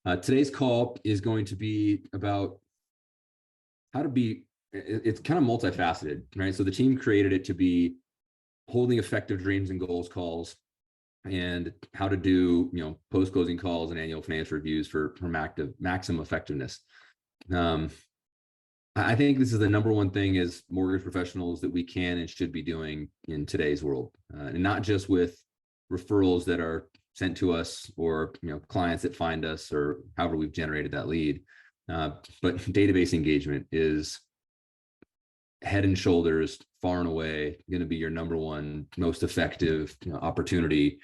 Today's call is going to be about how to be, it's kind of multifaceted, right? So the team created it to be holding effective dreams and goals calls and how to do, post-closing calls and annual financial reviews for maximum effectiveness. I think this is the number one thing as mortgage professionals that we can and should be doing in today's world, and not just with referrals that are sent to us or clients that find us or however we've generated that lead, but database engagement is head and shoulders, far and away, going to be your number one most effective opportunity,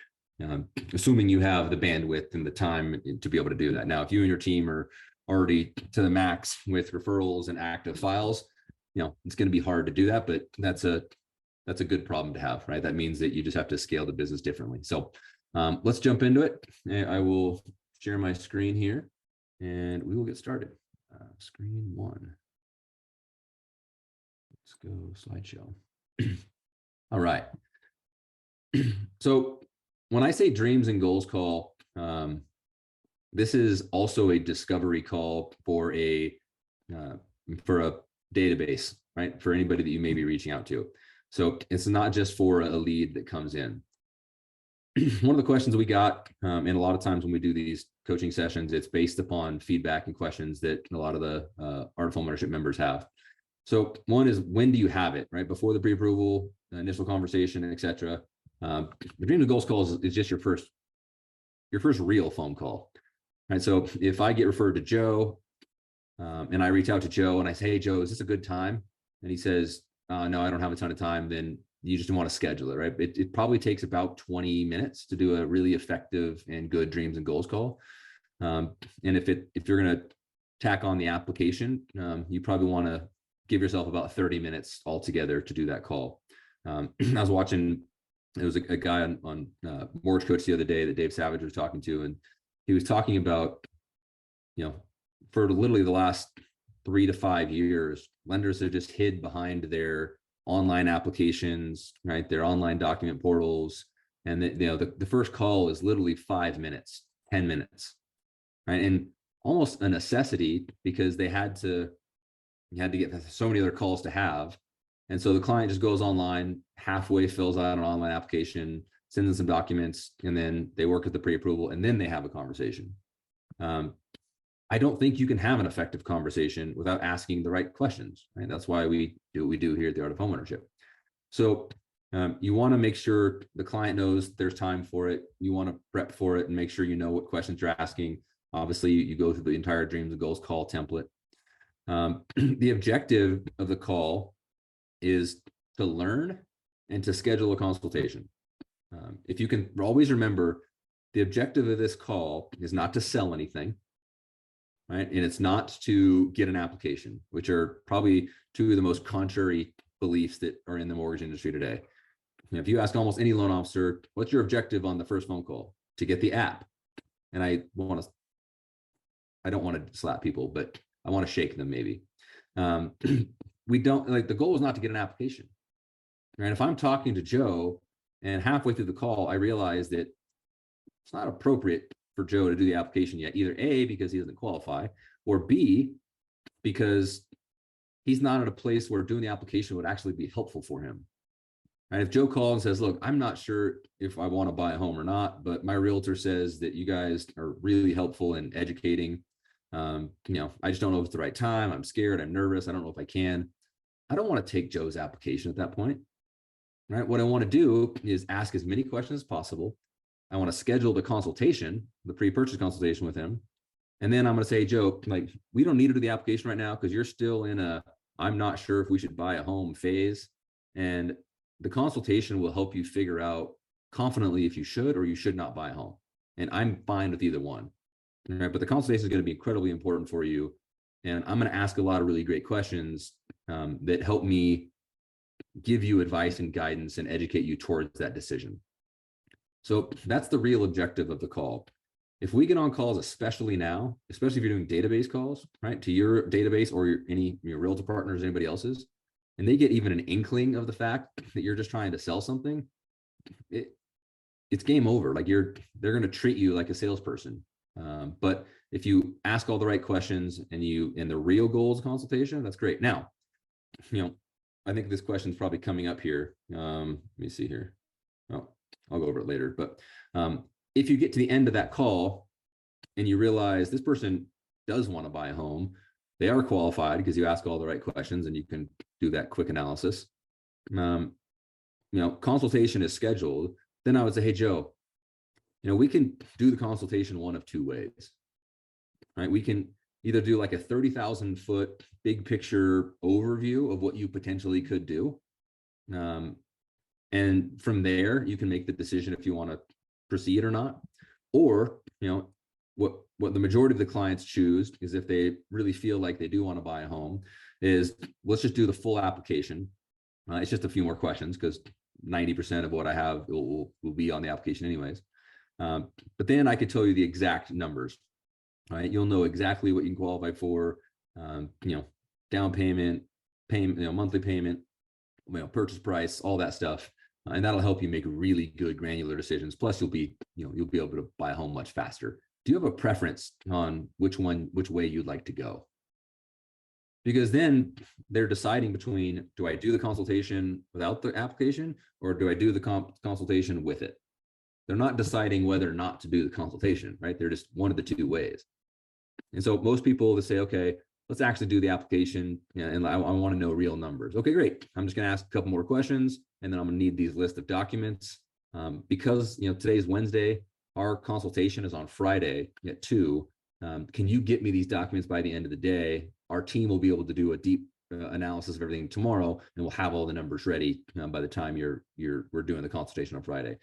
assuming you have the bandwidth and the time to be able to do that. Now, if you and your team are already to the max with referrals and active files, it's going to be hard to do that, but that's a good problem to have, right? That means that you just have to scale the business differently. So let's jump into it. I will share my screen here and we will get started. Screen one. Let's go slideshow. All right. So when I say dreams and goals call, this is also a discovery call for a database, right? For anybody that you may be reaching out to. So it's not just for a lead that comes in. One of the questions we got, and a lot of times when we do these coaching sessions, it's based upon feedback and questions that a lot of the Art of Homeownership members have. So one is, when do you have it, right? Before the pre-approval, initial conversation, et cetera. The dreams and goals call is just your first real phone call, right? So if I get referred to Joe and I reach out to Joe and I say, hey, Joe, is this a good time? And he says, no, I don't have a ton of time. Then you just want to schedule it, right? It probably takes about 20 minutes to do a really effective and good dreams and goals call. And if you're going to tack on the application, you probably want to give yourself about 30 minutes altogether to do that call. I was watching, it was a guy on Mortgage Coach the other day that Dave Savage was talking to, and he was talking about, for literally the last 3 to 5 years, lenders have just hid behind their online applications, right? Their online document portals. And the first call is literally 5 minutes, 10 minutes, right? And almost a necessity because you had to get so many other calls to have. And so the client just goes online, halfway fills out an online application, sends in some documents, and then they work at the pre-approval, and then they have a conversation. I don't think you can have an effective conversation without asking the right questions, right? That's why we do what we do here at the Art of Homeownership. So you want to make sure the client knows there's time for it. You want to prep for it and make sure you know what questions you're asking. Obviously, you go through the entire dreams and goals call template. The objective of the call is to learn and to schedule a consultation. If you can always remember, the objective of this call is not to sell anything, right? And it's not to get an application, which are probably two of the most contrary beliefs that are in the mortgage industry today. If you ask almost any loan officer, what's your objective on the first phone call? To get the app. And I don't want to slap people, but I want to shake them maybe. We don't, like, the goal is not to get an application, right? If I'm talking to Joe and halfway through the call, I realize that it's not appropriate for Joe to do the application yet, either A, because he doesn't qualify, or B, because he's not at a place where doing the application would actually be helpful for him. Right? If Joe calls and says, look, I'm not sure if I want to buy a home or not, but my realtor says that you guys are really helpful in educating. I just don't know if it's the right time. I'm scared. I'm nervous. I don't know if I can. I don't want to take Joe's application at that point, right? What I want to do is ask as many questions as possible. I want to schedule the consultation, the pre-purchase consultation with him. And then I'm going to say, Joe, like, we don't need to do the application right now because you're still in I'm not sure if we should buy a home phase. And the consultation will help you figure out confidently if you should or you should not buy a home. And I'm fine with either one. Right? But the consultation is going to be incredibly important for you. And I'm going to ask a lot of really great questions that help me give you advice and guidance and educate you towards that decision. So that's the real objective of the call. If we get on calls, especially now, especially if you're doing database calls, right, to your database or your realtor partners, anybody else's, and they get even an inkling of the fact that you're just trying to sell something, it's game over. Like they're going to treat you like a salesperson. But if you ask all the right questions and the real goal is consultation, that's great. Now, I think this question is probably coming up here. Let me see here. Oh, I'll go over it later. But if you get to the end of that call and you realize this person does want to buy a home, they are qualified because you ask all the right questions and you can do that quick analysis. Consultation is scheduled. Then I would say, hey, Joe, we can do the consultation one of two ways, right? We can either do like a 30,000 foot big picture overview of what you potentially could do. And from there, you can make the decision if you want to proceed or not. Or, what the majority of the clients choose is, if they really feel like they do want to buy a home, is let's just do the full application. It's just a few more questions because 90% of what I have will be on the application anyways. But then I could tell you the exact numbers, right? You'll know exactly what you can qualify for, down payment, monthly payment, purchase price, all that stuff. And that'll help you make really good granular decisions. Plus you'll be able to buy a home much faster. Do you have a preference on which way you'd like to go? Because then they're deciding between, do I do the consultation without the application, or do I do the consultation with it? They're not deciding whether or not to do the consultation, right? They're just one of the two ways. And so most people, they say, okay, let's actually do the application, and I want to know real numbers. Okay, great. I'm just going to ask a couple more questions, and then I'm going to need these list of documents. Because today's Wednesday, our consultation is on Friday at 2. Can you get me these documents by the end of the day? Our team will be able to do a deep analysis of everything tomorrow, and we'll have all the numbers ready by the time we're doing the consultation on Friday.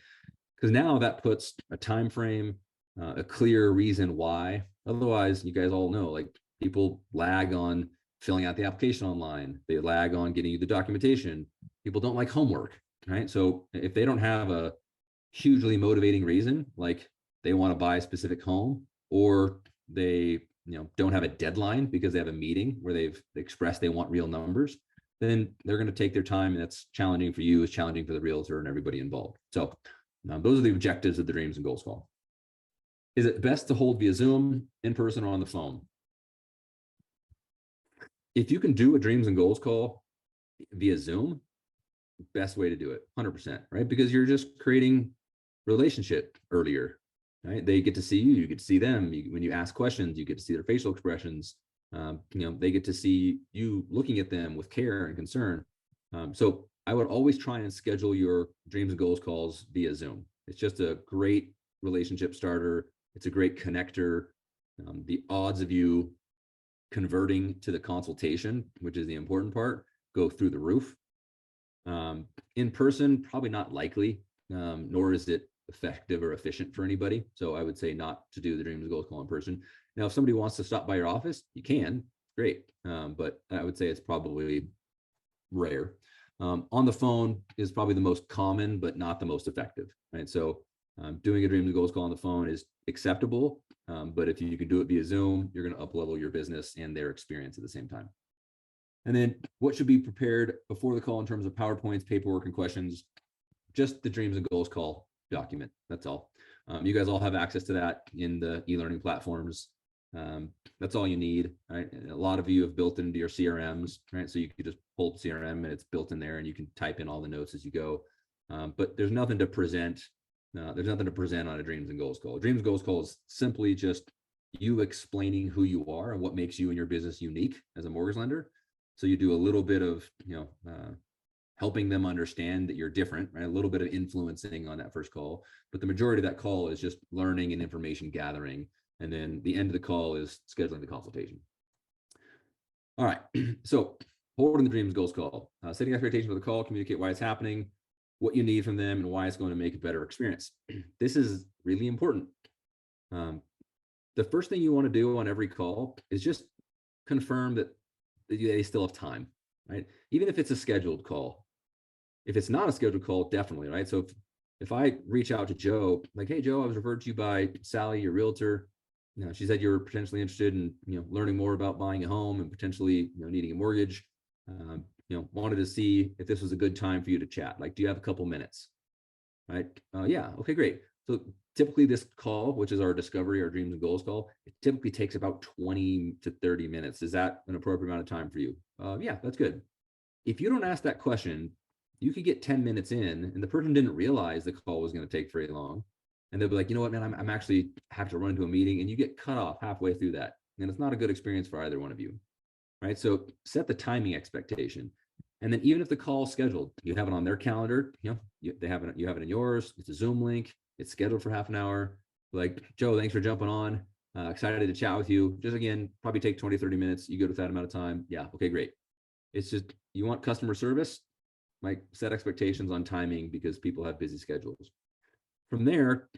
Because now that puts a time frame, a clear reason why. Otherwise, you guys all know, like, people lag on filling out the application online. They lag on getting you the documentation. People don't like homework, right? So if they don't have a hugely motivating reason, like they want to buy a specific home, or they don't have a deadline because they have a meeting where they've expressed they want real numbers, then they're going to take their time, and that's challenging for you, it's challenging for the realtor and everybody involved. So those are the objectives of the Dreams and Goals call. Is it best to hold via Zoom, in person, or on the phone? If you can do a Dreams and Goals call via Zoom, best way to do it, 100%, right? Because you're just creating relationship earlier, right? They get to see you get to see them. When you ask questions, you get to see their facial expressions. They get to see you looking at them with care and concern. So I would always try and schedule your Dreams and Goals calls via Zoom. It's just a great relationship starter. It's a great connector. The odds of you converting to the consultation, which is the important part, go through the roof. In person, probably not likely, nor is it effective or efficient for anybody. So I would say not to do the Dreams and Goals call in person. Now, if somebody wants to stop by your office, you can, great. But I would say it's probably rare. On the phone is probably the most common, but not the most effective, right? So doing a Dreams and Goals call on the phone is acceptable. But if you can do it via Zoom, you're going to up-level your business and their experience at the same time. And then what should be prepared before the call in terms of PowerPoints, paperwork, and questions? Just the Dreams and Goals call document. That's all. You guys all have access to that in the e-learning platforms. That's all you need, right? And a lot of you have built it into your CRMs, right? So you can just pull up CRM and it's built in there, and you can type in all the notes as you go. But there's nothing to present. There's nothing to present on a Dreams and Goals call. Dreams and Goals call is simply just you explaining who you are and what makes you and your business unique as a mortgage lender. So you do a little bit of, helping them understand that you're different, right? A little bit of influencing on that first call, but the majority of that call is just learning and information gathering. And then the end of the call is scheduling the consultation. All right. So holding the Dreams Goals call, setting expectations for the call, communicate why it's happening, what you need from them, and why it's going to make a better experience. This is really important. The first thing you want to do on every call is just confirm that they still have time, right? Even if it's a scheduled call. If it's not a scheduled call, definitely, right? So if I reach out to Joe, like, hey, Joe, I was referred to you by Sally, your realtor. She said you were potentially interested in, learning more about buying a home and potentially, needing a mortgage. Wanted to see if this was a good time for you to chat. Like, do you have a couple minutes? Right? Yeah. Okay, great. So typically this call, which is our discovery, our dreams and goals call, it typically takes about 20 to 30 minutes. Is that an appropriate amount of time for you? Yeah, that's good. If you don't ask that question, you could get 10 minutes in and the person didn't realize the call was going to take very long. And they'll be like, you know what, man, I'm actually have to run into a meeting, and you get cut off halfway through that. And it's not a good experience for either one of you, right? So set the timing expectation. And then even if the call is scheduled, you have it on their calendar, they have it, you have it in yours, it's a Zoom link, it's scheduled for half an hour. Like, Joe, thanks for jumping on. Excited to chat with you. Just again, probably take 20, 30 minutes. You good with that amount of time? Yeah. Okay, great. It's just, you want customer service, like set expectations on timing because people have busy schedules. From there,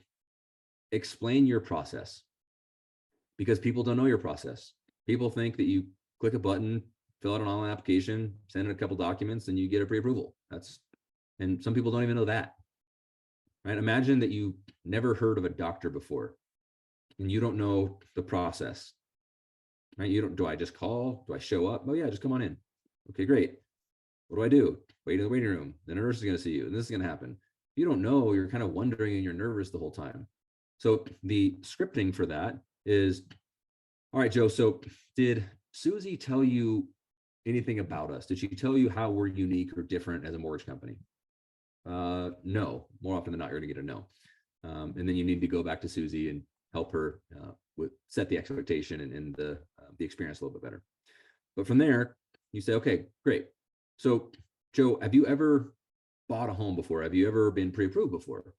explain your process because people don't know your process. People think that you click a button, fill out an online application, send in a couple documents, and you get a pre-approval. And some people don't even know that, right? Imagine that you never heard of a doctor before and you don't know the process, right? Do I just call? Do I show up? Oh yeah, just come on in. Okay, great. What do I do? Wait in the waiting room. The nurse is going to see you, and this is going to happen. If you don't know, you're kind of wondering and you're nervous the whole time. So the scripting for that is, all right, Joe, so did Susie tell you anything about us? Did she tell you how we're unique or different as a mortgage company? No, more often than not, you're going to get a no. And then you need to go back to Susie and help her set the expectation and the experience a little bit better. But from there, you say, okay, great. So Joe, have you ever bought a home before? Have you ever been pre-approved before?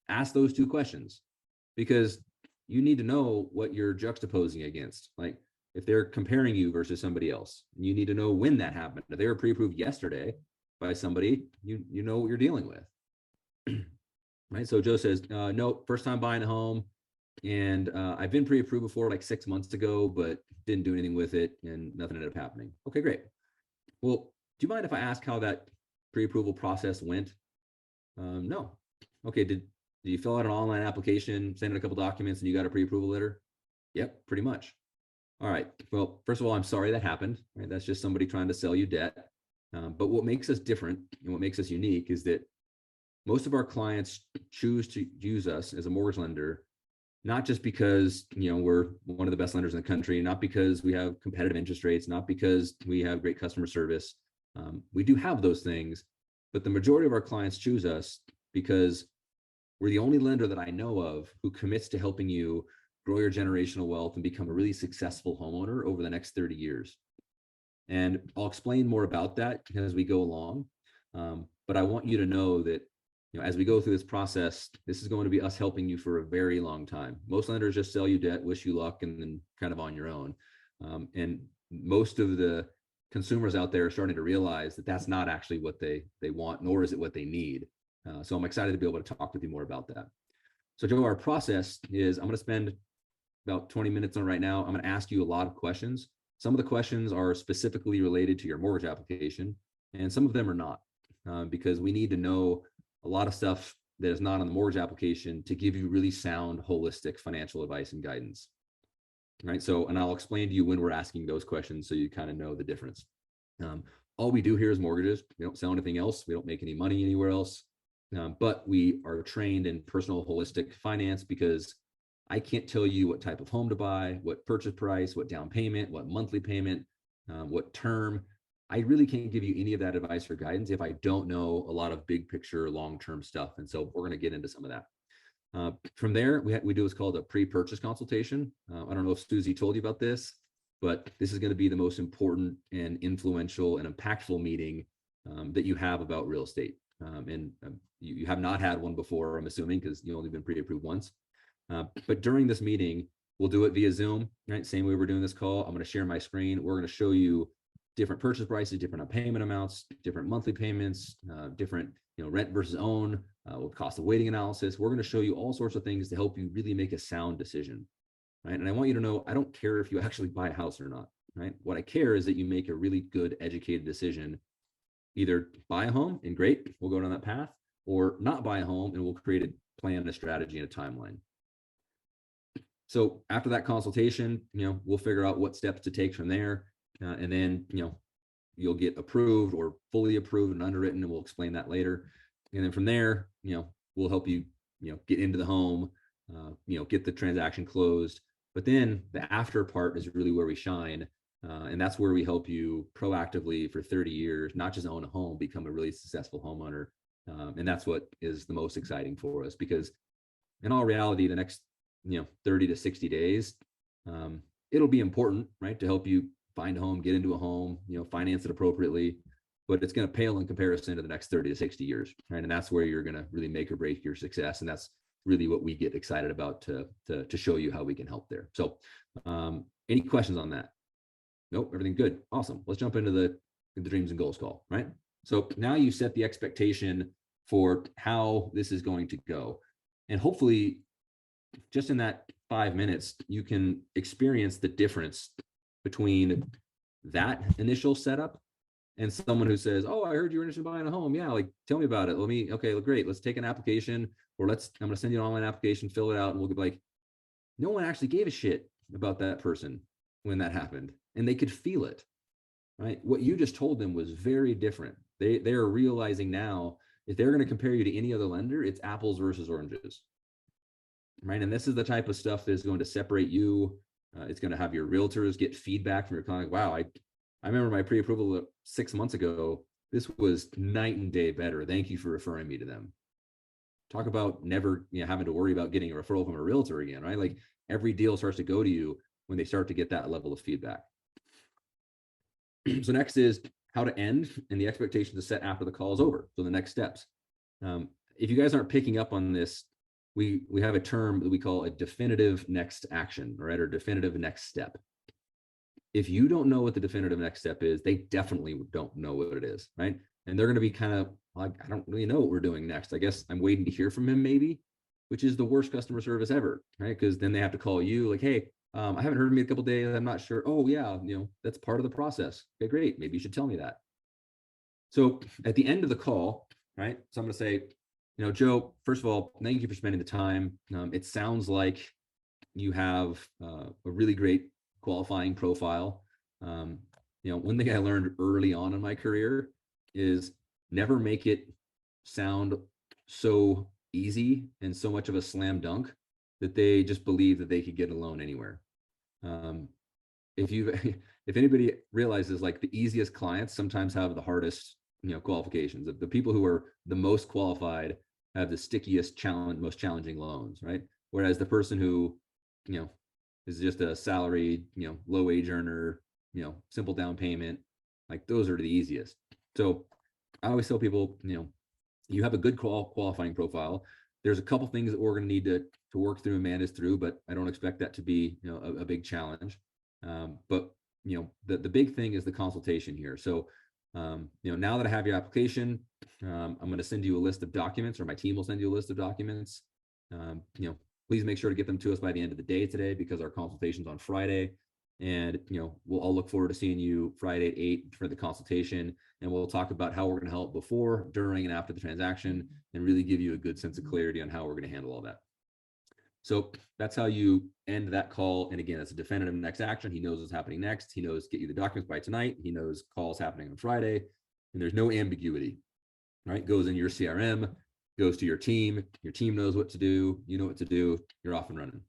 Ask those two questions because you need to know what you're juxtaposing against. Like if they're comparing you versus somebody else, you need to know when that happened. If they were pre-approved yesterday by somebody, you know what you're dealing with. Right. So Joe says, no, first time buying a home. And I've been pre-approved before like 6 months ago, but didn't do anything with it and nothing ended up happening. Okay, great. Well, do you mind if I ask how that pre-approval process went? No. Okay, did you fill out an online application, send in a couple documents, and you got a pre-approval letter? Yep, pretty much. All right. Well, first of all, I'm sorry that happened. Right? That's just somebody trying to sell you debt. But what makes us different and what makes us unique is that most of our clients choose to use us as a mortgage lender, not just because we're one of the best lenders in the country, not because we have competitive interest rates, not because we have great customer service. We do have those things, but the majority of our clients choose us because we're the only lender that I know of who commits to helping you grow your generational wealth and become a really successful homeowner over the next 30 years. And I'll explain more about that as we go along. But I want you to know that as we go through this process, this is going to be us helping you for a very long time. Most lenders just sell you debt, wish you luck, and then kind of on your own. And most of the consumers out there are starting to realize that that's not actually what they want, nor is it what they need. So I'm excited to be able to talk with you more about that. So Joe, our process is I'm going to spend about 20 minutes on right now. I'm going to ask you a lot of questions. Some of the questions are specifically related to your mortgage application, and some of them are not, because we need to know a lot of stuff that is not on the mortgage application to give you really sound, holistic financial advice and guidance. Right. So, and I'll explain to you when we're asking those questions so you kind of know the difference. All we do here is mortgages. We don't sell anything else. We don't make any money anywhere else. But we are trained in personal holistic finance because I can't tell you what type of home to buy, what purchase price, what down payment, what monthly payment, what term. I really can't give you any of that advice or guidance if I don't know a lot of big picture, long-term stuff. And so we're going to get into some of that. From there, we do what's called a pre-purchase consultation. I don't know if Susie told you about this, but this is going to be the most important and influential and impactful meeting that you have about real estate. You have not had one before, I'm assuming, because you've only been pre-approved once. But during this meeting, we'll do it via Zoom, right? Same way we're doing this call. I'm going to share my screen. We're going to show you different purchase prices, different payment amounts, different monthly payments, different rent versus own, with cost of waiting analysis. We're going to show you all sorts of things to help you really make a sound decision, right? And I want you to know, I don't care if you actually buy a house or not, right? What I care is that you make a really good, educated decision. Either buy a home and great, we'll go down that path, or not buy a home and we'll create a plan, a strategy, and a timeline. So after that consultation, we'll figure out what steps to take from there. And then, you'll get approved or fully approved and underwritten, and we'll explain that later. And then from there, we'll help you get into the home, get the transaction closed. But then the after part is really where we shine. And that's where we help you proactively for 30 years, not just own a home, become a really successful homeowner. And that's what is the most exciting for us, because in all reality, the next 30 to 60 days, it'll be important, right, to help you find a home, get into a home, finance it appropriately, but it's going to pale in comparison to the next 30 to 60 years, right? And that's where you're going to really make or break your success. And that's really what we get excited about to show you how we can help there. So any questions on that? Nope, everything good. Awesome. Let's jump into the dreams and goals call, right? So now you set the expectation for how this is going to go. And hopefully just in that 5 minutes, you can experience the difference between that initial setup and someone who says, oh, I heard you were interested in buying a home. Yeah, like, tell me about it. Okay, great. Let's take an application, or I'm going to send you an online application, fill it out. And we'll be like, no one actually gave a shit about that person when that happened. And they could feel it, right? What you just told them was very different. They are realizing now, if they're going to compare you to any other lender, it's apples versus oranges, right? And this is the type of stuff that is going to separate you. It's going to have your realtors get feedback from your client. Wow, I remember my pre-approval 6 months ago. This was night and day better. Thank you for referring me to them. Talk about never having to worry about getting a referral from a realtor again, right? Like, every deal starts to go to you when they start to get that level of feedback. So next is how to end, and the expectation to set after the call is over. So the next steps. If you guys aren't picking up on this, we have a term that we call a definitive next action, right? Or definitive next step. If you don't know what the definitive next step is, they definitely don't know what it is, right? And they're going to be kind of like, I don't really know what we're doing next. I guess I'm waiting to hear from him, maybe, which is the worst customer service ever, right? Because then they have to call you like, hey, I haven't heard from you in a couple of days. I'm not sure. Oh yeah, that's part of the process. Okay, great. Maybe you should tell me that. So at the end of the call, right? So I'm going to say, Joe, first of all, thank you for spending the time. It sounds like you have a really great qualifying profile. One thing I learned early on in my career is never make it sound so easy and so much of a slam dunk that they just believe that they could get a loan anywhere. If anybody realizes, like, the easiest clients sometimes have the hardest qualifications. The people who are the most qualified have the stickiest most challenging loans, right? Whereas the person who is just a salaried, low wage earner, simple down payment, like, those are the easiest. So I always tell people, you have a good qualifying profile. There's a couple things that we're going to need to work through and manage through, but I don't expect that to be a big challenge. But the big thing is the consultation here. So now that I have your application, I'm going to send you a list of documents, or my team will send you a list of documents. Please make sure to get them to us by the end of the day today, because our consultation's on Friday. And we'll all look forward to seeing you Friday at 8 for the consultation, and we'll talk about how we're going to help before, during, and after the transaction, and really give you a good sense of clarity on how we're going to handle all that. So that's how you end that call. And again, it's a definitive next action. He knows what's happening next. He knows get you the documents by tonight. He knows calls happening on Friday, and there's no ambiguity, right? Goes in your CRM, goes to your team. Your team knows what to do. You know what to do. You're off and running.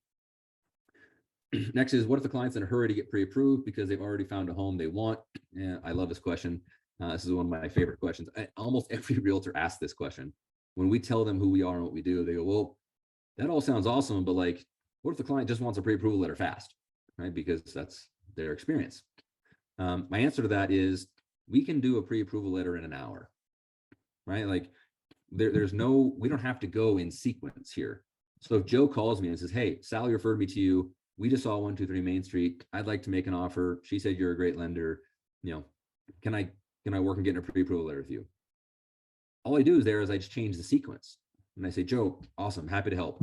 Next is, what if the client's in a hurry to get pre-approved because they've already found a home they want? Yeah, I love this question. This is one of my favorite questions. Almost every realtor asks this question. When we tell them who we are and what we do, they go, well, that all sounds awesome, but like, what if the client just wants a pre-approval letter fast, right? Because that's their experience. My answer to that is, we can do a pre-approval letter in an hour, right? Like, we don't have to go in sequence here. So if Joe calls me and says, hey, Sally referred me to you. We just saw 123 Main Street. I'd like to make an offer. She said you're a great lender. Can I work on getting a pre-approval letter with you? All I do is I just change the sequence. And I say, Joe, awesome, happy to help.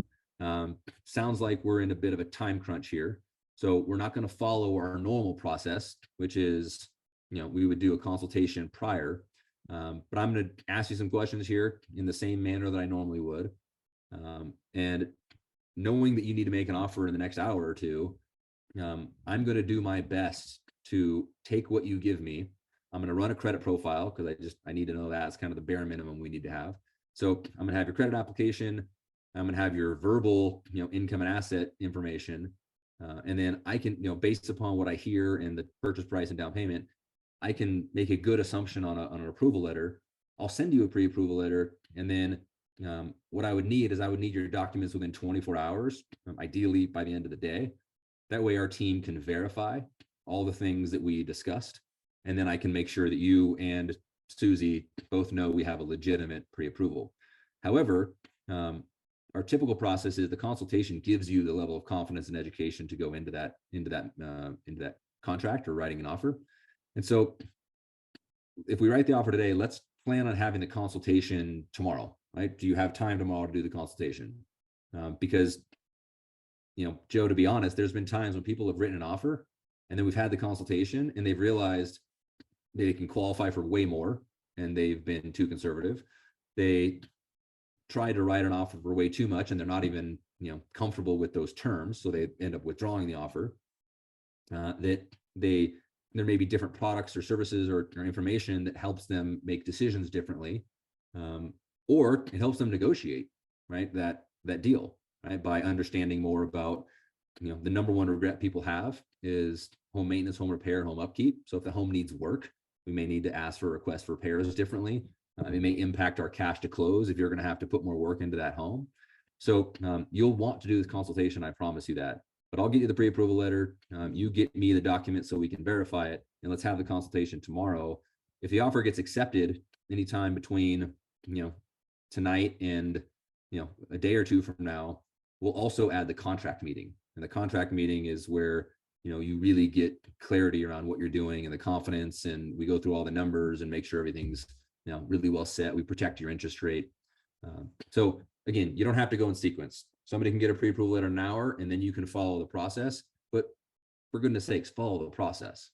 Sounds like we're in a bit of a time crunch here. So we're not going to follow our normal process, which is, we would do a consultation prior. But I'm going to ask you some questions here in the same manner that I normally would. And knowing that you need to make an offer in the next hour or two, I'm going to do my best to take what you give me. I'm going to run a credit profile, because I need to know that's kind of the bare minimum we need to have. So I'm going to have your credit application. I'm going to have your verbal, income and asset information. And then I can, based upon what I hear in the purchase price and down payment, I can make a good assumption on an approval letter. I'll send you a pre-approval letter. And then what I would need is I would need your documents within 24 hours, ideally by the end of the day. That way our team can verify all the things that we discussed. And then I can make sure that you and Susie both know we have a legitimate pre-approval. However, our typical process is the consultation gives you the level of confidence and education to go into that contract or writing an offer. And so if we write the offer today, let's plan on having the consultation tomorrow, right? Do you have time tomorrow to do the consultation? Because, Joe, to be honest, there's been times when people have written an offer and then we've had the consultation and they've realized they can qualify for way more and they've been too conservative. They try to write an offer for way too much and they're not even, comfortable with those terms. So they end up withdrawing the offer. There may be different products or services or information that helps them make decisions differently. Or it helps them negotiate, right? That deal, right? By understanding more about, the number one regret people have is home maintenance, home repair, home upkeep. So if the home needs work, we may need to ask for requests for repairs differently. It may impact our cash to close if you're going to have to put more work into that home. So you'll want to do this consultation, I promise you that. But I'll get you the pre-approval letter. You get me the document so we can verify it, and let's have the consultation tomorrow. If the offer gets accepted anytime between, tonight and, a day or two from now, we'll also add the contract meeting. And the contract meeting is where, you really get clarity around what you're doing and the confidence, and we go through all the numbers and make sure everything's, really well set. We protect your interest rate. So again, you don't have to go in sequence. Somebody can get a pre-approval letter in an hour and then you can follow the process, but for goodness sakes, follow the process,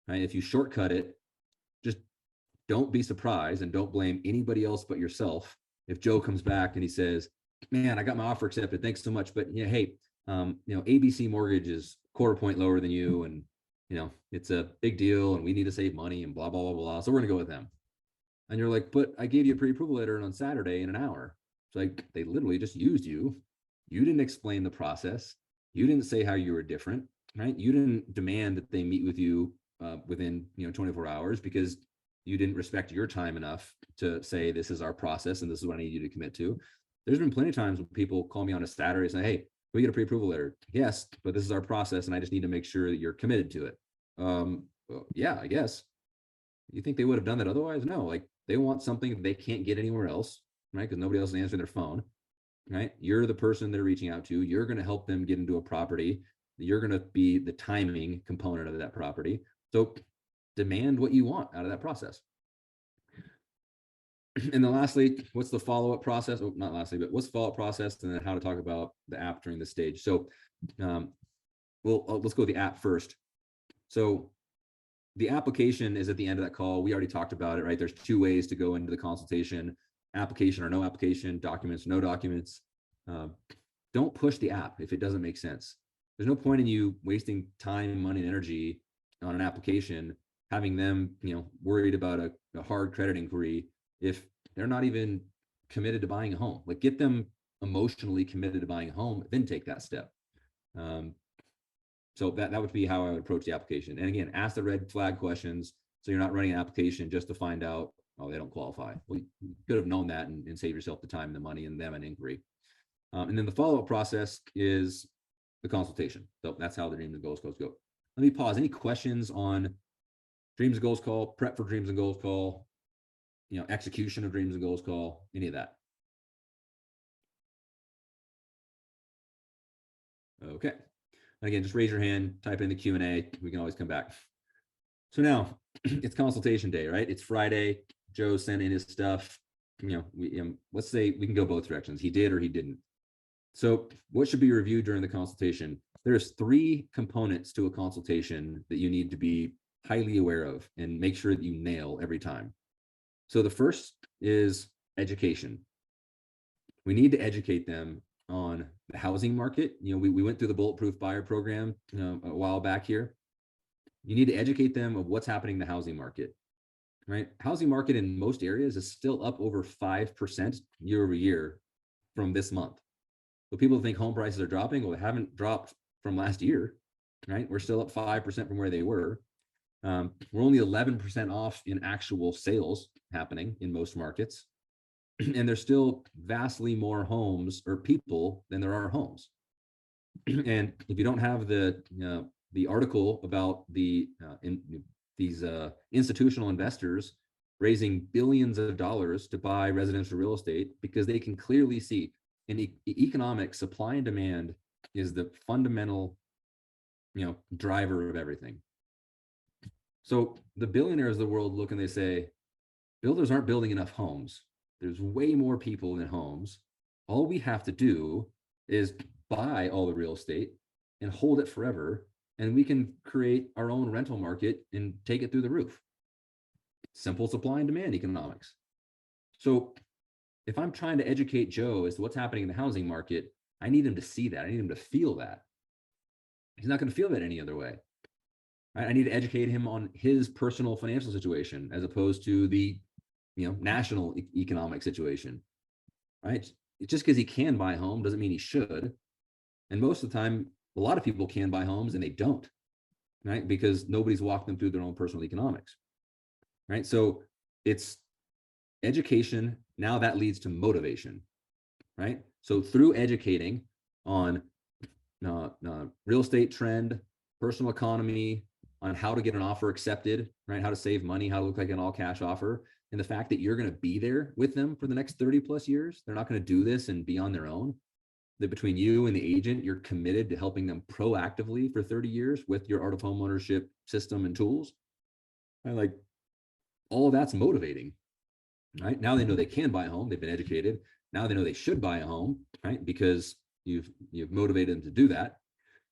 right? If you shortcut it, just don't be surprised and don't blame anybody else but yourself. If Joe comes back and he says, man, I got my offer accepted, thanks so much, but hey, ABC Mortgage is quarter point lower than you. And, it's a big deal and we need to save money and blah, blah, blah, blah. So we're gonna go with them. And you're like, but I gave you a pre-approval letter on Saturday in an hour. It's like, they literally just used you. You didn't explain the process. You didn't say how you were different, right? You didn't demand that they meet with you within 24 hours because you didn't respect your time enough to say, this is our process and this is what I need you to commit to. There's been plenty of times when people call me on a Saturday and say, hey, we get a pre-approval letter. Yes, but this is our process and I just need to make sure that you're committed to it. Well, yeah, I guess. You think they would have done that otherwise? No, like they want something they can't get anywhere else, right? Because nobody else is answering their phone, right? You're the person they're reaching out to. You're going to help them get into a property. You're going to be the timing component of that property. So demand what you want out of that process. And then lastly, what's the follow-up process? Oh, not lastly, but what's the follow-up process and then how to talk about the app during the stage. So let's go with the app first. So the application is at the end of that call. We already talked about it, right? There's two ways to go into the consultation: application or no application, documents, no documents. Don't push the app if it doesn't make sense. There's no point in you wasting time, money, and energy on an application, having them, worried about a hard credit inquiry if they're not even committed to buying a home. Like, get them emotionally committed to buying a home, then take that step. So that would be how I would approach the application. And again, ask the red flag questions so you're not running an application just to find out, oh, they don't qualify. Well, you could have known that and save yourself the time, the money, and them an inquiry. And then the follow-up process is the consultation. So that's how the Dreams and Goals calls go. Let me pause. Any questions on Dreams and Goals call, prep for Dreams and Goals call, execution of Dreams and Goals call, any of that? Okay. And again, just raise your hand, type in the Q&A. We can always come back. So now it's consultation day, right? It's Friday. Joe sent in his stuff. Let's say we can go both directions. He did or he didn't. So what should be reviewed during the consultation? There's 3 components to a consultation that you need to be highly aware of and make sure that you nail every time. So the first is education. We need to educate them on the housing market. We went through the Bulletproof Buyer program a while back here. You need to educate them of what's happening in the housing market, right? Housing market in most areas is still up over 5% year over year from this month. So people think home prices are dropping. Well, they haven't dropped from last year, right? We're still up 5% from where they were. We're only 11% off in actual sales happening in most markets. And there's still vastly more homes or people than there are homes. And if you don't have the article about these institutional investors raising billions of dollars to buy residential real estate, because they can clearly see in economic supply and demand is the fundamental, driver of everything. So the billionaires of the world look and they say, builders aren't building enough homes. There's way more people than homes. All we have to do is buy all the real estate and hold it forever, and we can create our own rental market and take it through the roof. Simple supply and demand economics. So if I'm trying to educate Joe as to what's happening in the housing market, I need him to see that. I need him to feel that. He's not going to feel that any other way. I need to educate him on his personal financial situation as opposed to the national economic situation, right? Just because he can buy a home doesn't mean he should. And most of the time, a lot of people can buy homes and they don't, right? Because nobody's walked them through their own personal economics, right? So it's education. Now that leads to motivation, right? So through educating on real estate trend, personal economy, on how to get an offer accepted, right? How to save money, how to look like an all cash offer. And the fact that you're going to be there with them for the next 30 plus years, they're not going to do this and be on their own. That between you and the agent, you're committed to helping them proactively for 30 years with your Art of Homeownership system and tools. And like all of that's motivating, right? Now they know they can buy a home. They've been educated. Now they know they should buy a home, right? Because you've motivated them to do that.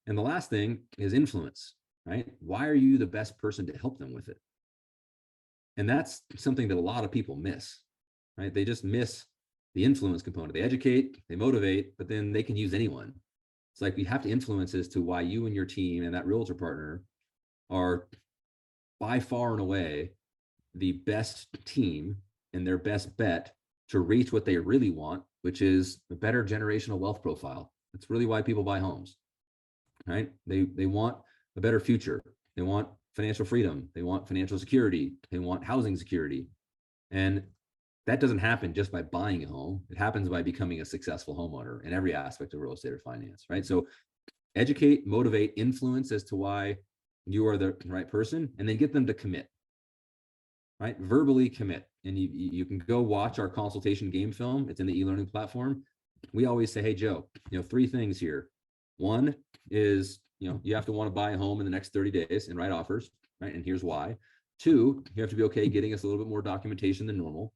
And the last thing is influence, right? Why are you the best person to help them with it? And that's something that a lot of people miss, right? They just miss the influence component. They educate, they motivate, but then they can use anyone. It's like we have to influence as to why you and your team and that realtor partner are by far and away the best team and their best bet to reach what they really want, which is a better generational wealth profile. That's really why people buy homes, right? They want a better future. They want financial freedom. They want financial security. They want housing security. And that doesn't happen just by buying a home. It happens by becoming a successful homeowner in every aspect of real estate or finance, right? So educate, motivate, influence as to why you are the right person, and then get them to commit, right? Verbally commit. And you can go watch our consultation game film. It's in the e-learning platform. We always say, hey, Joe, 3 things here. One is, you have to want to buy a home in the next 30 days and write offers, right? And here's why. 2, you have to be okay getting us a little bit more documentation than normal,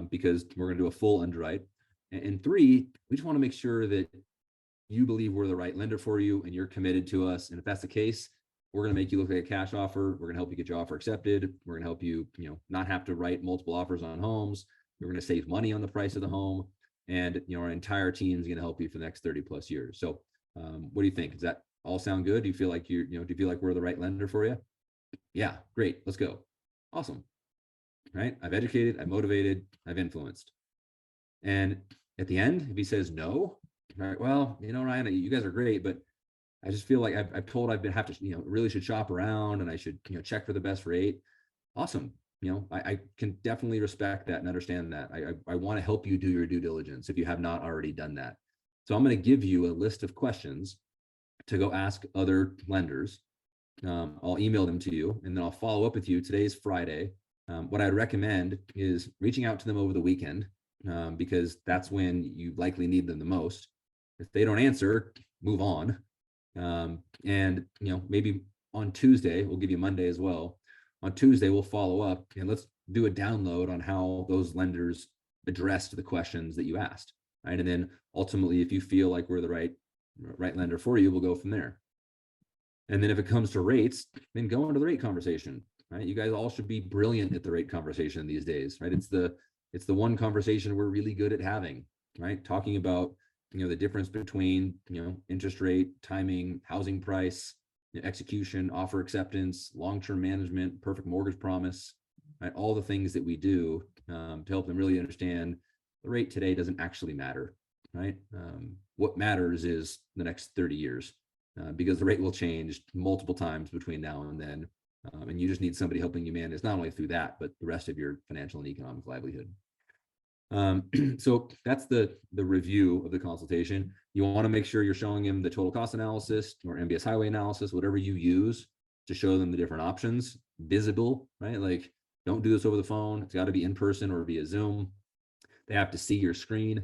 because we're going to do a full underwrite. And 3, we just want to make sure that you believe we're the right lender for you and you're committed to us. And if that's the case, we're going to make you look like a cash offer. We're going to help you get your offer accepted. We're going to help you, not have to write multiple offers on homes. We're going to save money on the price of the home. And, our entire team is going to help you for the next 30 plus years. So what do you think? Does that all sound good? Do you feel like do you feel like we're the right lender for you? Yeah, great. Let's go. Awesome. Right? I've educated, I've motivated, I've influenced. And at the end, if he says no, all right, well, Ryan, you guys are great, but I just feel like I've told I've been have to, really should shop around and I should, check for the best rate. Awesome. I can definitely respect that and understand that. I want to help you do your due diligence if you have not already done that. So I'm going to give you a list of questions to go ask other lenders. I'll email them to you and then I'll follow up with you. Today's Friday. What I'd recommend is reaching out to them over the weekend, because that's when you likely need them the most. If they don't answer, move on. And maybe on Tuesday, we'll give you Monday as well. On Tuesday, we'll follow up and let's do a download on how those lenders addressed the questions that you asked, right? And then ultimately, if you feel like we're the right lender for you, we'll go from there. And then if it comes to rates, then go into the rate conversation, right? You guys all should be brilliant at the rate conversation these days, right? It's the one conversation we're really good at having, right? Talking about, the difference between, interest rate, timing, housing price, execution, offer acceptance, long-term management, perfect mortgage promise, right? All the things that we do to help them really understand the rate today doesn't actually matter. right? What matters is the next 30 years, because the rate will change multiple times between now and then. And you just need somebody helping you manage not only through that, but the rest of your financial and economic livelihood. So that's the review of the consultation. You want to make sure you're showing him the total cost analysis or MBS highway analysis, whatever you use to show them the different options, visible, right? Like, don't do this over the phone. It's got to be in person or via Zoom. They have to see your screen.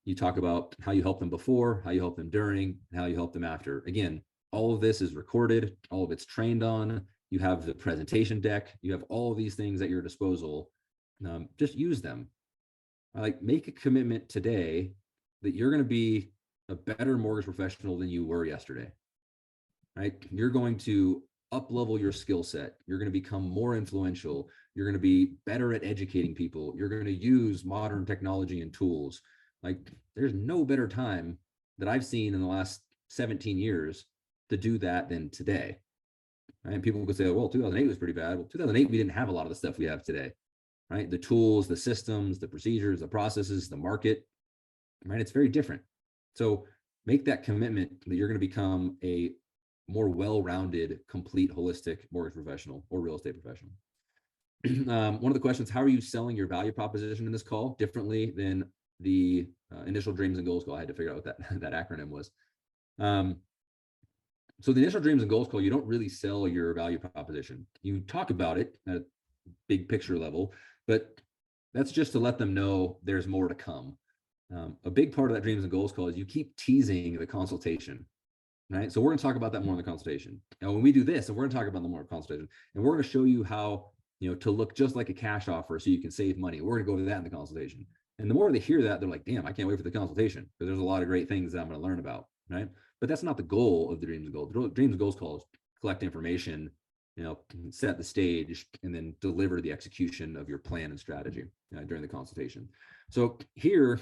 You talk about how you help them before, how you help them during, and how you help them after. Again, all of this is recorded, all of it's trained on. You have the presentation deck. You have all of these things at your disposal. Just use them. Like, make a commitment today that you're going to be a better mortgage professional than you were yesterday, right? You're going to up level your skill set. You're going to become more influential. You're going to be better at educating people. You're going to use modern technology and tools. Like, there's no better time that I've seen in the last 17 years to do that than today. Right? And people could say, well, 2008 was pretty bad. Well, 2008, we didn't have a lot of the stuff we have today, right? The tools, the systems, the procedures, the processes, the market, right? It's very different. So make that commitment that you're going to become a more well-rounded, complete, holistic mortgage professional or real estate professional. One of the questions, how are you selling your value proposition in this call differently than the initial dreams and goals call? I had to figure out what that acronym was. So the initial dreams and goals call, you don't really sell your value proposition. You talk about it at a big picture level, but that's just to let them know there's more to come. A big part of that dreams and goals call is you keep teasing the consultation, right? So we're going to talk about that more in the consultation. And when we do this, and we're going to talk about the more consultation, and we're going to show you how, to look just like a cash offer so you can save money. We're going to go over that in the consultation. And the more they hear that, they're like, damn, I can't wait for the consultation because there's a lot of great things that I'm going to learn about, right? But that's not the goal of the dreams and goals. The dreams and goals call is collect information, set the stage, and then deliver the execution of your plan and strategy during the consultation. So here,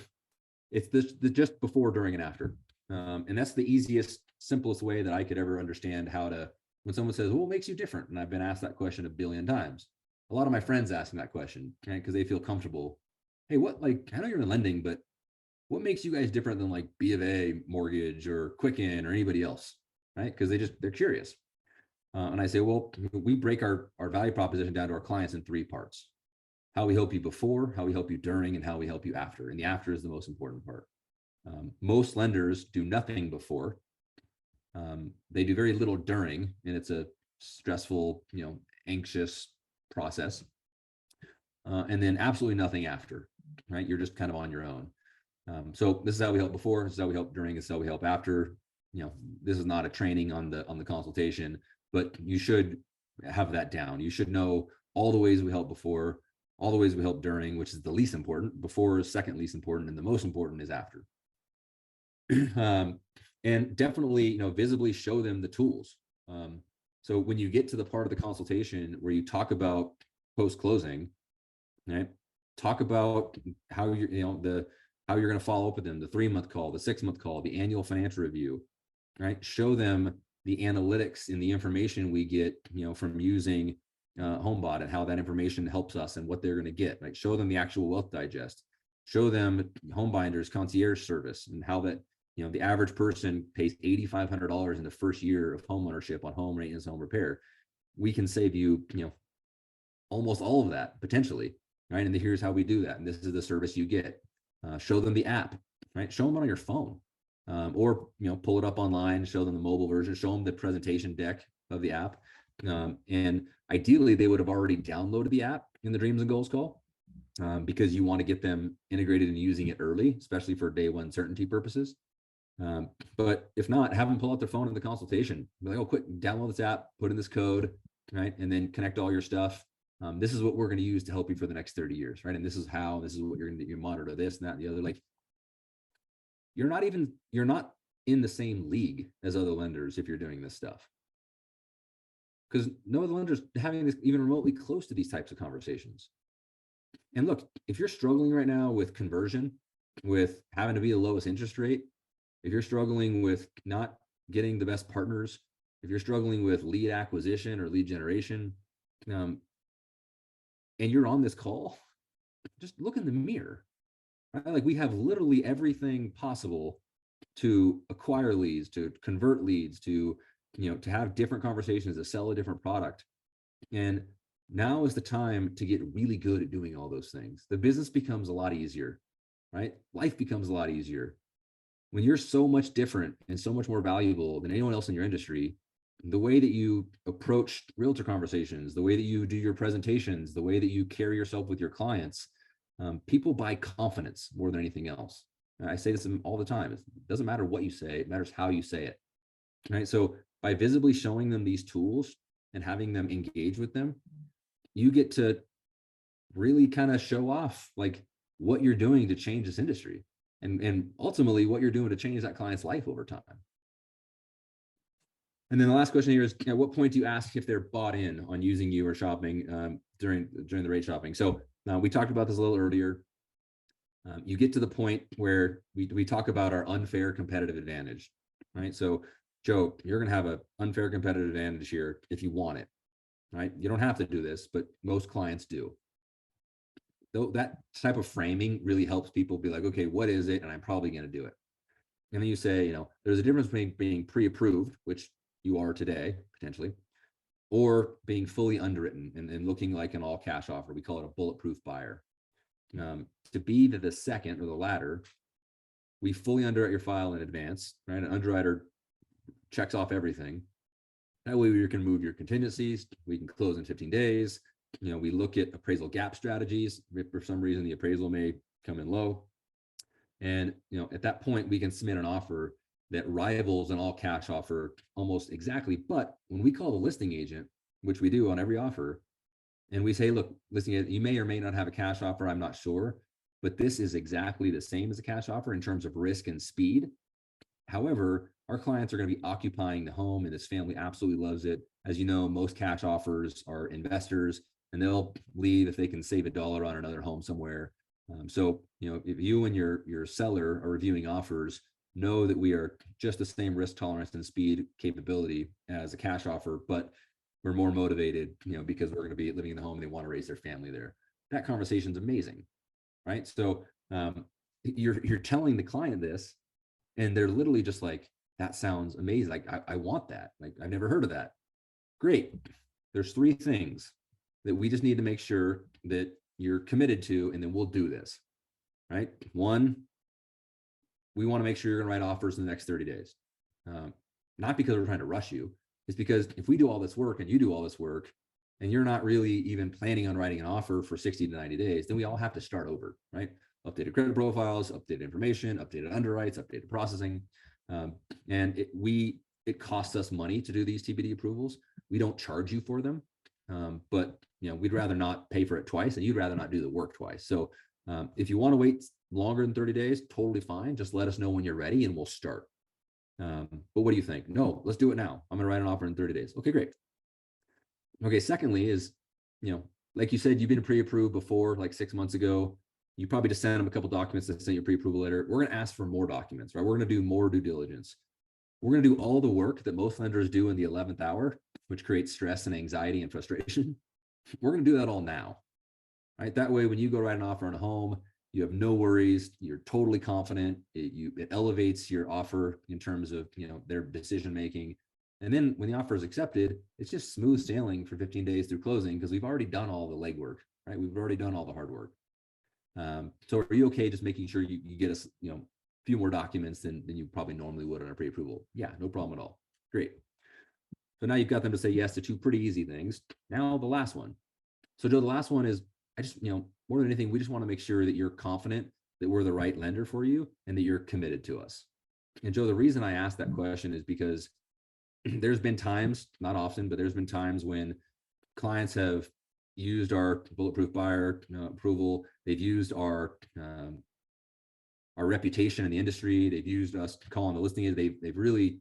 it's the just before, during, and after. And that's the easiest, simplest way that I could ever understand how to, when someone says, well, what makes you different? And I've been asked that question a billion times. A lot of my friends ask me that question, right? Because they feel comfortable. Hey, I know you're in lending, but what makes you guys different than like B of A mortgage or Quicken or anybody else, right? Because they're curious. And I say, well, we break our value proposition down to our clients in 3 parts. How we help you before, how we help you during, and how we help you after. And the after is the most important part. Most lenders do nothing before. They do very little during, and it's a stressful, anxious process. And then absolutely nothing after, right? You're just kind of on your own. So this is how we help before, this is how we help during, this is how we help after. This is not a training on the consultation, but you should have that down. You should know all the ways we help before, all the ways we help during, which is the least important. Before is second least important, and the most important is after. And definitely, visibly show them the tools. So when you get to the part of the consultation where you talk about post-closing, right? Talk about how you're, how you're going to follow up with them, the 3-month call, the 6-month call, the annual financial review, right? Show them the analytics and the information we get, from using HomeBot and how that information helps us and what they're going to get, right? Show them the actual Wealth Digest. Show them HomeBinder's concierge service and how that, the average person pays $8,500 in the first year of homeownership on home maintenance, home repair. We can save you, almost all of that potentially, right? And here's how we do that. And this is the service you get. Show them the app, right? Show them on your phone, or pull it up online. Show them the mobile version. Show them the presentation deck of the app. And ideally, they would have already downloaded the app in the Dreams and Goals call, because you want to get them integrated and using it early, especially for day one certainty purposes. But if not, have them pull out their phone in the consultation. Be like, oh, quick, download this app, put in this code, right? And then connect all your stuff. This is what we're going to use to help you for the next 30 years, right? And this is what you're going to do. You monitor this and that and the other. Like, you're not in the same league as other lenders if you're doing this stuff. Because no other lenders having this even remotely close to these types of conversations. And look, if you're struggling right now with conversion, with having to be the lowest interest rate, if you're struggling with not getting the best partners, if you're struggling with lead acquisition or lead generation, and you're on this call, just look in the mirror, right? Like we have literally everything possible to acquire leads, to convert leads, to, to have different conversations, to sell a different product. And now is the time to get really good at doing all those things. The business becomes a lot easier, right? Life becomes a lot easier. When you're so much different and so much more valuable than anyone else in your industry, the way that you approach realtor conversations, the way that you do your presentations, the way that you carry yourself with your clients, people buy confidence more than anything else. And I say this all the time. It doesn't matter what you say, it matters how you say it. Right. So by visibly showing them these tools and having them engage with them, you get to really kind of show off like what you're doing to change this industry and ultimately what you're doing to change that client's life over time. And then the last question here is, at what point do you ask if they're bought in on using you or shopping during the rate shopping? So we talked about this a little earlier. You get to the point where we talk about our unfair competitive advantage, right? So Joe, you're going to have an unfair competitive advantage here if you want it, right? You don't have to do this, but most clients do. Though that type of framing really helps people be like, okay, what is it? And I'm probably going to do it. And then you say, there's a difference between being pre-approved, which you are today, potentially, or being fully underwritten and looking like an all cash offer. We call it a bulletproof buyer. To be the second or the latter, we fully underwrite your file in advance, right? An underwriter checks off everything. That way we can move your contingencies. We can close in 15 days. We look at appraisal gap strategies. If for some reason the appraisal may come in low. And, at that point, we can submit an offer that rivals an all cash offer almost exactly. But when we call the listing agent, which we do on every offer, and we say, look, listing agent, you may or may not have a cash offer, I'm not sure, but this is exactly the same as a cash offer in terms of risk and speed. However, our clients are going to be occupying the home and this family absolutely loves it. As you know, most cash offers are investors and they'll leave if they can save $1 on another home somewhere. So, if you and your seller are reviewing offers, know that we are just the same risk tolerance and speed capability as a cash offer, but we're more motivated, because we're going to be living in the home and they want to raise their family there. That conversation is amazing, right? So you're telling the client this, and they're literally just like, that sounds amazing. Like, I want that. Like, I've never heard of that. Great. There's 3 things that we just need to make sure that you're committed to, and then we'll do this, right? 1, we want to make sure you're going to write offers in the next 30 days. Not because we're trying to rush you. It's because if we do all this work and you do all this work and you're not really even planning on writing an offer for 60 to 90 days, then we all have to start over, right? Updated credit profiles, updated information, updated underwrites, updated processing. And it costs us money to do these TBD approvals. We don't charge you for them. But we'd rather not pay for it twice, and you'd rather not do the work twice. So if you want to wait longer than 30 days, totally fine. Just let us know when you're ready and we'll start. But what do you think? No, let's do it now. I'm going to write an offer in 30 days. Okay, great. Okay. Secondly is, like you said, you've been pre-approved before, like 6 months ago. You probably just sent them a couple documents that sent your pre-approval letter. We're going to ask for more documents, right? We're going to do more due diligence. We're going to do all the work that most lenders do in the 11th hour, which creates stress and anxiety and frustration. We're going to do that all now, right? That way, when you go write an offer on a home, you have no worries. You're totally confident. It elevates your offer in terms of their decision making. And then when the offer is accepted, it's just smooth sailing for 15 days through closing because we've already done all the legwork, right? We've already done all the hard work. So are you okay just making sure you get us a few more documents than you probably normally would on a pre-approval? Yeah, no problem at all. Great. So now you've got them to say yes to 2 pretty easy things. Now the last one. So Joe, the last one is, I just, more than anything, we just want to make sure that you're confident that we're the right lender for you and that you're committed to us. And Joe, the reason I asked that question is because there's been times, not often, but there's been times when clients have used our bulletproof buyer approval. They've used our reputation in the industry. They've used us calling the listing agent. They've really,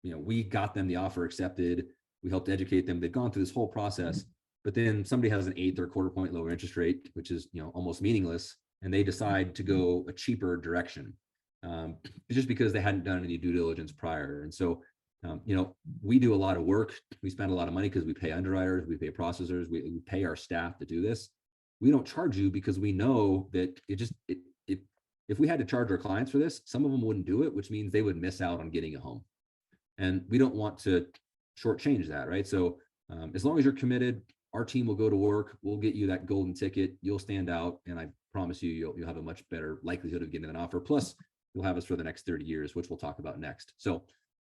we got them the offer accepted. We helped educate them. They've gone through this whole process, but then somebody has an 1/8 or 1/4 point lower interest rate, which is, almost meaningless. And they decide to go a cheaper direction just because they hadn't done any due diligence prior. And so, we do a lot of work. We spend a lot of money because we pay underwriters, we pay processors, we pay our staff to do this. We don't charge you because we know that it if we had to charge our clients for this, some of them wouldn't do it, which means they would miss out on getting a home. And we don't want to shortchange that, right? So as long as you're committed, our team will go to work. We'll get you that golden ticket. You'll stand out, and I promise you'll have a much better likelihood of getting an offer. Plus, you'll have us for the next 30 years, which we'll talk about next. So,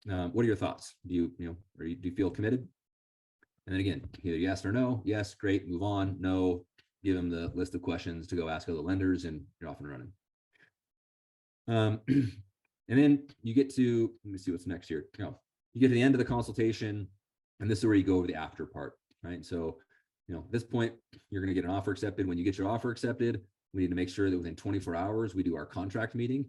what are your thoughts? Do you feel committed? And then again, either yes or no. Yes, great, move on. No, give them the list of questions to go ask other lenders, and you're off and running. And then you get to, let me see what's next here. You get to the end of the consultation, and this is where you go over the after part, right? So, at this point, you're going to get an offer accepted. When you get your offer accepted, we need to make sure that within 24 hours, we do our contract meeting,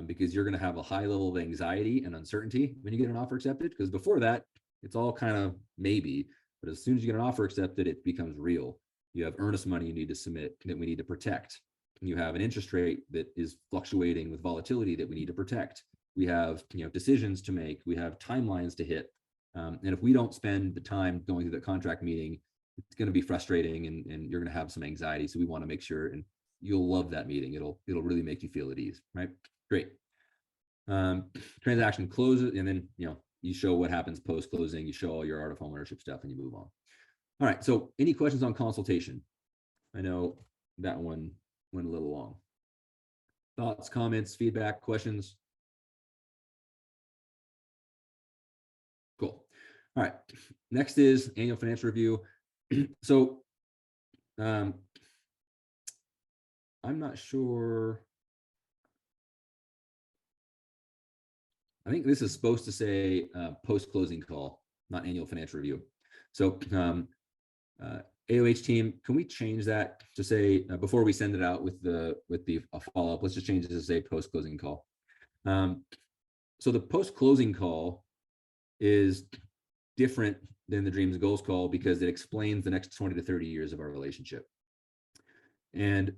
because you're going to have a high level of anxiety and uncertainty when you get an offer accepted, because before that, it's all kind of maybe, but as soon as you get an offer accepted, it becomes real. You have earnest money you need to submit that we need to protect. You have an interest rate that is fluctuating with volatility that we need to protect. We have decisions to make. We have timelines to hit. And if we don't spend the time going through the contract meeting, it's going to be frustrating, and you're going to have some anxiety. So we want to make sure, and you'll love that meeting. It'll really make you feel at ease, right? Great. Transaction closes, and then you show what happens post closing. You show all your art of homeownership stuff, and you move on. All right. So any questions on consultation? I know that one went a little long. Thoughts, comments, feedback, questions? Cool. All right. Next is annual financial review. So I'm not sure. I think this is supposed to say post-closing call, not annual financial review. So AOH team, can we change that to say before we send it out with the follow-up, let's just change it to say post-closing call. So the post-closing call is different than the dreams and goals call because it explains the next 20 to 30 years of our relationship. And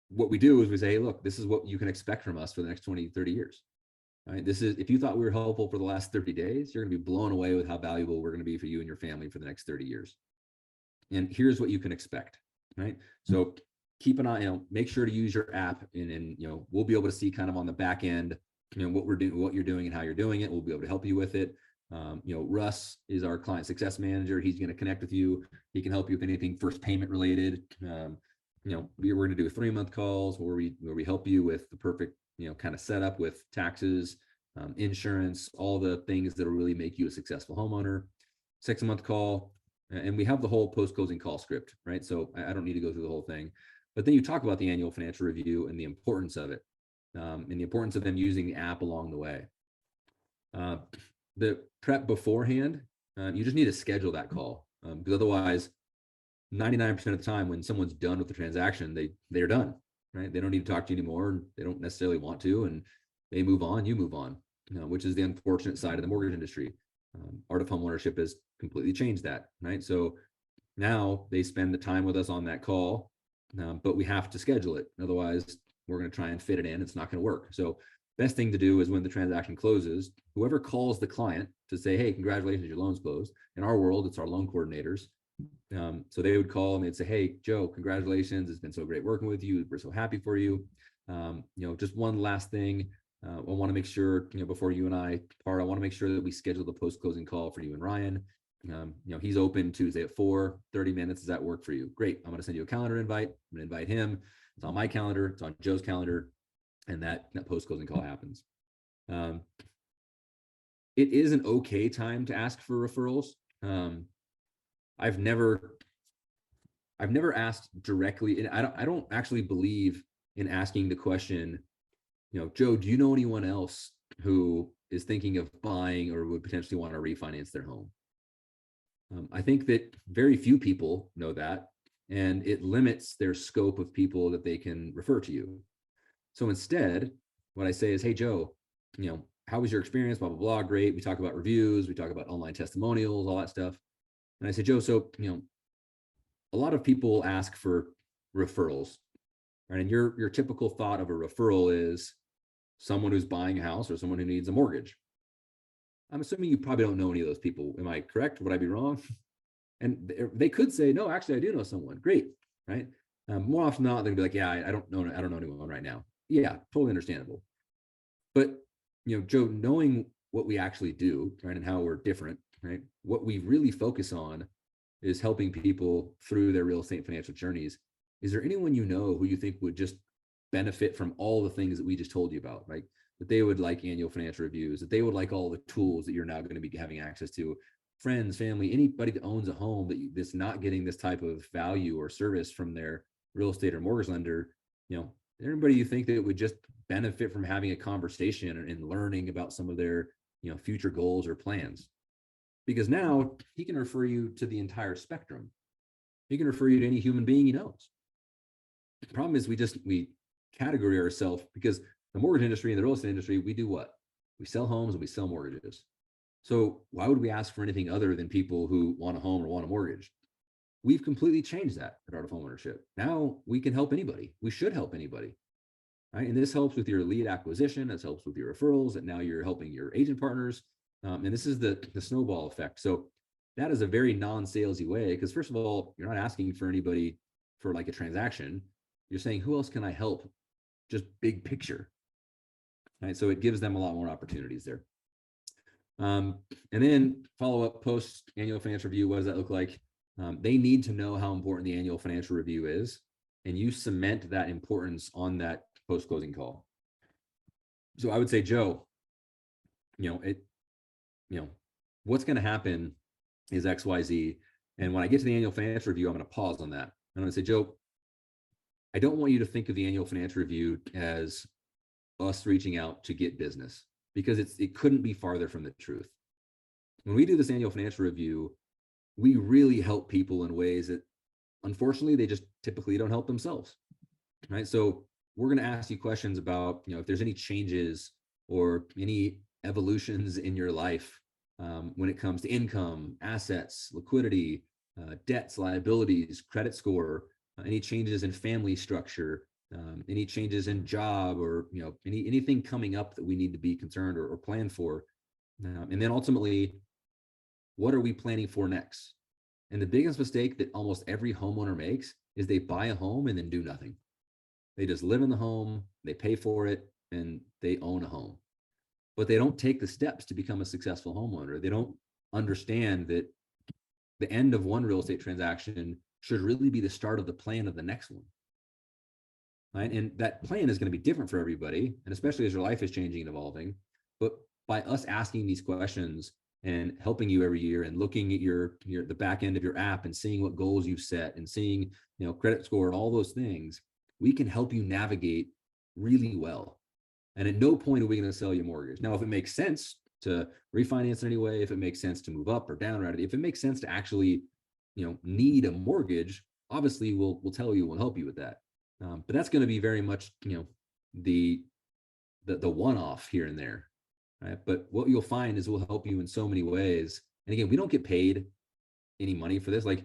what we do is we say, hey, look, this is what you can expect from us for the next 20, 30 years. Right? This is, if you thought we were helpful for the last 30 days, you're going to be blown away with how valuable we're going to be for you and your family for the next 30 years. And here's what you can expect, right? So keep an eye, make sure to use your app, and we'll be able to see kind of on the back end, what we're doing, what you're doing, and how you're doing it. We'll be able to help you with it. Russ is our client success manager. He's going to connect with you. He can help you with anything first payment related. We're going to do 3-month calls where we help you with the perfect, kind of setup with taxes, insurance, all the things that will really make you a successful homeowner. 6-month call. And we have the whole post-closing call script, right? So I don't need to go through the whole thing, but then you talk about the annual financial review and the importance of it, and the importance of them using the app along the way. The prep beforehand, you just need to schedule that call, because otherwise 99% of the time when someone's done with the transaction, they're done, right? They don't need to talk to you anymore, and they don't necessarily want to, and they move on, you move on, which is the unfortunate side of the mortgage industry. Art of Homeownership has completely changed that, right? So now they spend the time with us on that call, but we have to schedule it. Otherwise, we're going to try and fit it in. It's not going to work. So best thing to do is when the transaction closes, whoever calls the client to say, hey, congratulations, your loan's closed. In our world, it's our loan coordinators. So they would call and they'd say, hey, Joe, congratulations. It's been so great working with you. We're so happy for you. Just one last thing. I want to make sure, before you and I part, I want to make sure that we schedule the post-closing call for you and Ryan. He's open Tuesday at 4, 30 minutes. Does that work for you? Great. I'm going to send you a calendar invite. I'm going to invite him. It's on my calendar. It's on Joe's calendar. And that post-closing call happens. It is an okay time to ask for referrals. I've never asked directly, and I don't actually believe in asking the question, Joe, do you know anyone else who is thinking of buying or would potentially want to refinance their home? I think that very few people know that, and it limits their scope of people that they can refer to you. So instead, what I say is, hey, Joe, how was your experience? Blah, blah, blah. Great. We talk about reviews. We talk about online testimonials, all that stuff. And I say, Joe, so, a lot of people ask for referrals, right? And your typical thought of a referral is someone who's buying a house or someone who needs a mortgage. I'm assuming you probably don't know any of those people. Am I correct? Would I be wrong? And they could say, no, actually, I do know someone. Great, right? More often than not, they'll be like, yeah, I don't know anyone right now. Yeah, totally understandable. But Joe, knowing what we actually do, right, and how we're different, right, what we really focus on is helping people through their real estate financial journeys. Is there anyone who you think would just benefit from all the things that we just told you about, right? That they would like annual financial reviews, that they would like all the tools that you're now going to be having access to, friends, family, anybody that owns a home that's not getting this type of value or service from their real estate or mortgage lender, everybody you think that would just benefit from having a conversation and learning about some of their future goals or plans? Because now he can refer you to the entire spectrum. He can refer you to any human being he knows. The problem is we category ourselves, because the mortgage industry and the real estate industry, we do what? We sell homes and we sell mortgages. So why would we ask for anything other than people who want a home or want a mortgage? We've completely changed that at Art of Homeownership. Now we can help anybody. We should help anybody. Right? And this helps with your lead acquisition. This helps with your referrals. And now you're helping your agent partners. And this is the snowball effect. So that is a very non-salesy way, because first of all, you're not asking for anybody for like a transaction. You're saying, who else can I help? Just big picture. Right? So it gives them a lot more opportunities there. And then follow up post annual financial review. What does that look like? They need to know how important the annual financial review is, and you cement that importance on that post-closing call. So I would say, Joe, what's going to happen is XYZ. And when I get to the annual financial review, I'm going to pause on that. I'm going to say, Joe, I don't want you to think of the annual financial review as us reaching out to get business, because it couldn't be farther from the truth. When we do this annual financial review, we really help people in ways that unfortunately they just typically don't help themselves. Right. So we're going to ask you questions about, if there's any changes or any evolutions in your life when it comes to income, assets, liquidity, debts, liabilities, credit score, any changes in family structure, any changes in job, or anything coming up that we need to be concerned or plan for. And then ultimately, what are we planning for next? And the biggest mistake that almost every homeowner makes is they buy a home and then do nothing. They just live in the home, they pay for it, and they own a home. But they don't take the steps to become a successful homeowner. They don't understand that the end of one real estate transaction should really be the start of the plan of the next one. Right? And that plan is going to be different for everybody, and especially as your life is changing and evolving. But by us asking these questions and helping you every year and looking at the back end of your app and seeing what goals you've set and seeing credit score and all those things, we can help you navigate really well. And at no point are we going to sell you a mortgage. Now, if it makes sense to refinance in any way, if it makes sense to move up or down, right? If it makes sense to actually, need a mortgage, obviously we'll tell you, we'll help you with that. But that's going to be very much, the one-off here and there. Right? But what you'll find is we'll help you in so many ways. And again, we don't get paid any money for this. Like,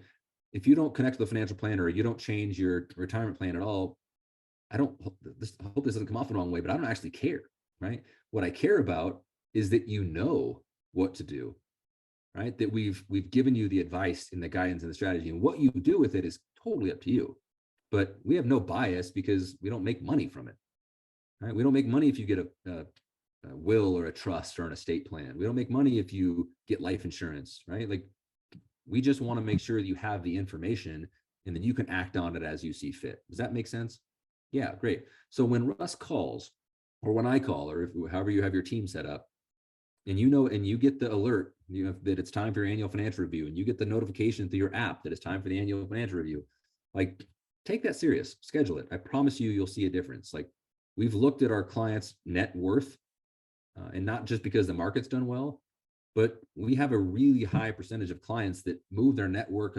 if you don't connect to the financial planner or you don't change your retirement plan at all, I hope this doesn't come off the wrong way, but I don't actually care, right? What I care about is that you know what to do, right? That we've given you the advice and the guidance and the strategy, and what you do with it is totally up to you. But we have no bias because we don't make money from it, right? We don't make money if you get a will or a trust or an estate plan. We don't make money if you get life insurance, right? Like, we just want to make sure that you have the information and then you can act on it as you see fit. Does that make sense? Yeah, great. So when Russ calls, or when I call, or however you have your team set up, and you get the alert that it's time for your annual financial review, and you get the notification through your app that it's time for the annual financial review, like, take that serious, schedule it. I promise you'll see a difference. Like, we've looked at our clients' net worth, and not just because the market's done well, but we have a really high percentage of clients that move their net worth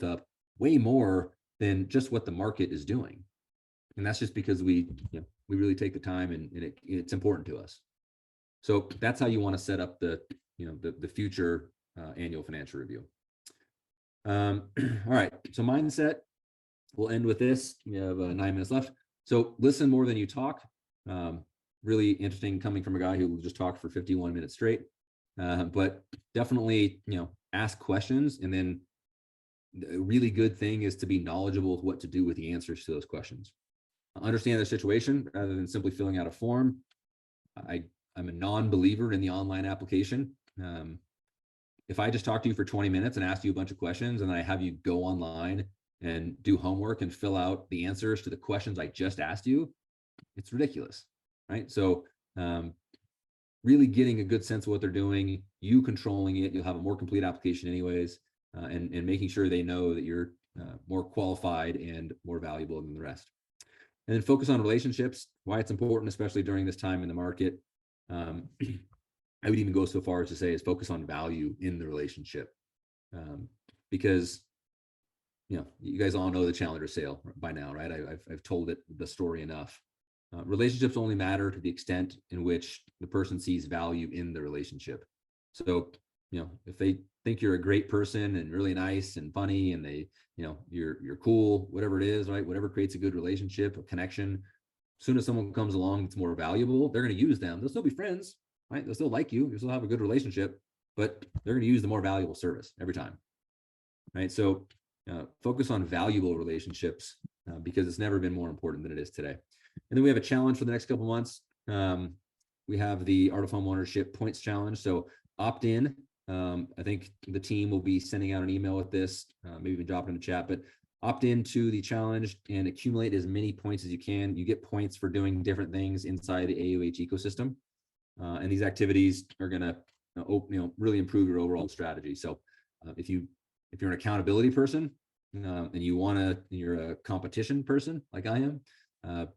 up way more than just what the market is doing. And that's just because we really take the time, and it's important to us. So that's how you want to set up the future annual financial review. All right. So mindset, we'll end with this. We have 9 minutes left. So listen more than you talk. Really interesting coming from a guy who just talked for 51 minutes straight. But definitely, ask questions, and then a really good thing is to be knowledgeable with what to do with the answers to those questions. Understand their situation rather than simply filling out a form. I'm a non-believer in the online application. If I just talk to you for 20 minutes and ask you a bunch of questions, and I have you go online and do homework and fill out the answers to the questions I just asked you, it's ridiculous, right? So really getting a good sense of what they're doing, you controlling it, you'll have a more complete application anyways, and making sure they know that you're more qualified and more valuable than the rest. And then focus on relationships, why it's important, especially during this time in the market. I would even go so far as to say is focus on value in the relationship, because you guys all know the Challenger sale by now, right? I've told the story enough. Relationships only matter to the extent in which the person sees value in the relationship. So, if they think you're a great person and really nice and funny, and they, you're cool, whatever it is, right? Whatever creates a good relationship, a connection. As soon as someone comes along that's more valuable, they're going to use them. They'll still be friends, right? They'll still like you. You'll still have a good relationship, but they're going to use the more valuable service every time, right? So focus on valuable relationships because it's never been more important than it is today. And then we have a challenge for the next couple of months. We have the Art of Homeownership Points Challenge. So opt in. I think the team will be sending out an email with this, maybe even drop it in the chat, but opt into the challenge and accumulate as many points as you can. You get points for doing different things inside the AUH ecosystem. And these activities are going to really improve your overall strategy. So if you're an accountability person and you're a competition person like I am,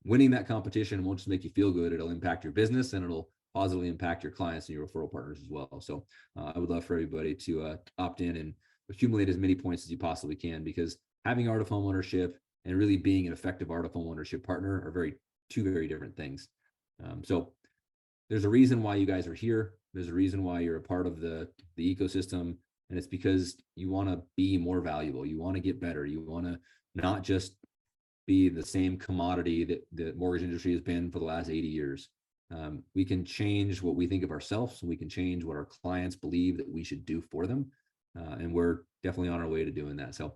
winning that competition won't just make you feel good. It'll impact your business and it'll positively impact your clients and your referral partners as well. So I would love for everybody to opt in and accumulate as many points as you possibly can, because having Art of Homeownership and really being an effective Art of Homeownership partner are two very different things. So there's a reason why you guys are here. There's a reason why you're a part of the ecosystem, and it's because you want to be more valuable. You want to get better. You want to not just be the same commodity that the mortgage industry has been for the last 80 years. We can change what we think of ourselves, and we can change what our clients believe that we should do for them. And we're definitely on our way to doing that. So